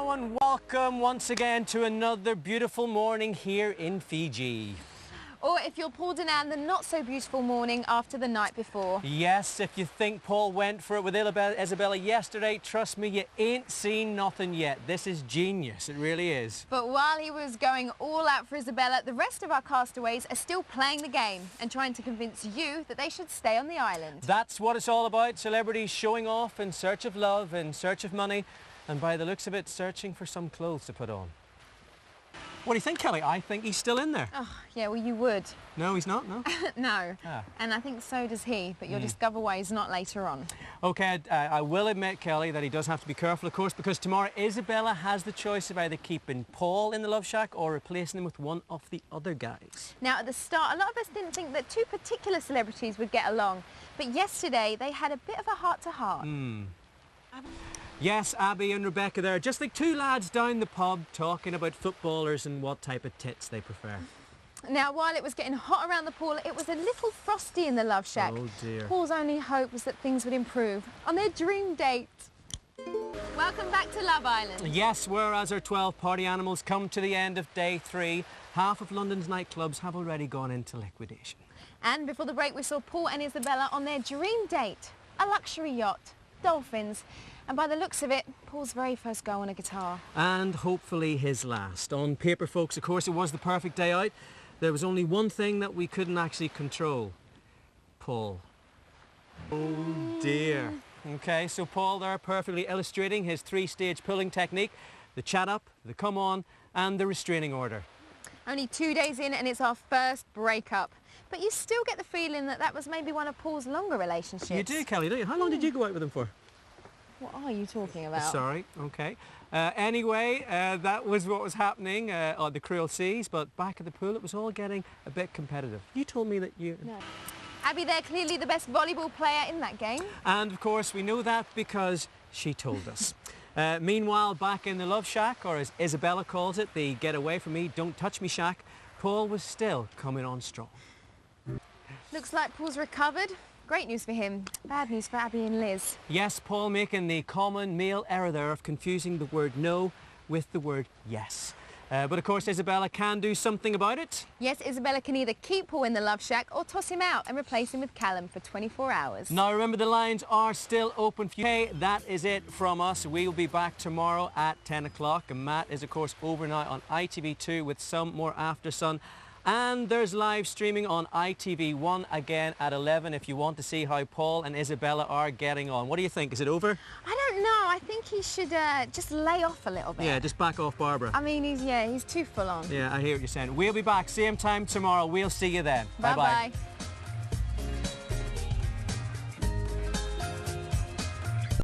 Hello and welcome once again to another beautiful morning here in Fiji. Or if you're Paul Denan, the not-so-beautiful morning after the night before. Yes, if you think Paul went for it with Isabella yesterday, trust me, you ain't seen nothing yet. This is genius, it really is. But while he was going all out for Isabella, the rest of our castaways are still playing the game and trying to convince you that they should stay on the island. That's what it's all about, celebrities showing off in search of love, in search of money, and by the looks of it, searching for some clothes to put on. What do you think, Kelly? I think he's still in there. Oh, yeah, well, you would. No, he's not, no? No. Ah. And I think so does he, but you'll discover why he's not later on. OK, I will admit, Kelly, that he does have to be careful, of course, because tomorrow Isabella has the choice of either keeping Paul in the love shack or replacing him with one of the other guys. Now, at the start, a lot of us didn't think that two particular celebrities would get along, but yesterday they had a bit of a heart-to-heart. Yes, Abby and Rebecca there, just like two lads down the pub talking about footballers and what type of tits they prefer. Now, while it was getting hot around the pool, it was a little frosty in the love shack. Oh dear. Paul's only hope was that things would improve on their dream date. Welcome back to Love Island. Yes, whereas our 12 party animals come to the end of day 3, half of London's nightclubs have already gone into liquidation. And before the break, we saw Paul and Isabella on their dream date, a luxury yacht, dolphins, and by the looks of it, Paul's very first go on a guitar. And hopefully his last. On paper, folks, of course, it was the perfect day out. There was only one thing that we couldn't actually control. Paul. Oh dear. OK, so Paul there perfectly illustrating his 3-stage pulling technique, the chat up, the come on, and the restraining order. Only 2 days in and it's our first breakup. But you still get the feeling that that was maybe one of Paul's longer relationships. You do, Kelly, don't you? How long did you go out with him for? What are you talking about? Sorry, OK. Anyway, that was what was happening on the cruel seas, but back at the pool it was all getting a bit competitive. You told me that you... No. Abby, they're clearly the best volleyball player in that game. And of course we know that because she told us. Meanwhile, back in the love shack, or as Isabella calls it, the get away from me, don't touch me shack, Paul was still coming on strong. Looks like Paul's recovered. Great news for him. Bad news for Abby and Liz. Yes, Paul making the common male error there of confusing the word no with the word yes. But of course Isabella can do something about it. Yes, Isabella can either keep Paul in the love shack or toss him out and replace him with Callum for 24 hours. Now remember, the lines are still open for you. Okay, that is it from us. We'll be back tomorrow at 10 o'clock. And Matt is of course over now on ITV2 with some more After Sun. And there's live streaming on ITV1 again at 11 if you want to see how Paul and Isabella are getting on. What do you think? Is it over? I don't know. I think he should just lay off a little bit. Yeah, just back off Barbara. I mean, he's too full on. Yeah, I hear what you're saying. We'll be back same time tomorrow. We'll see you then. Bye-bye.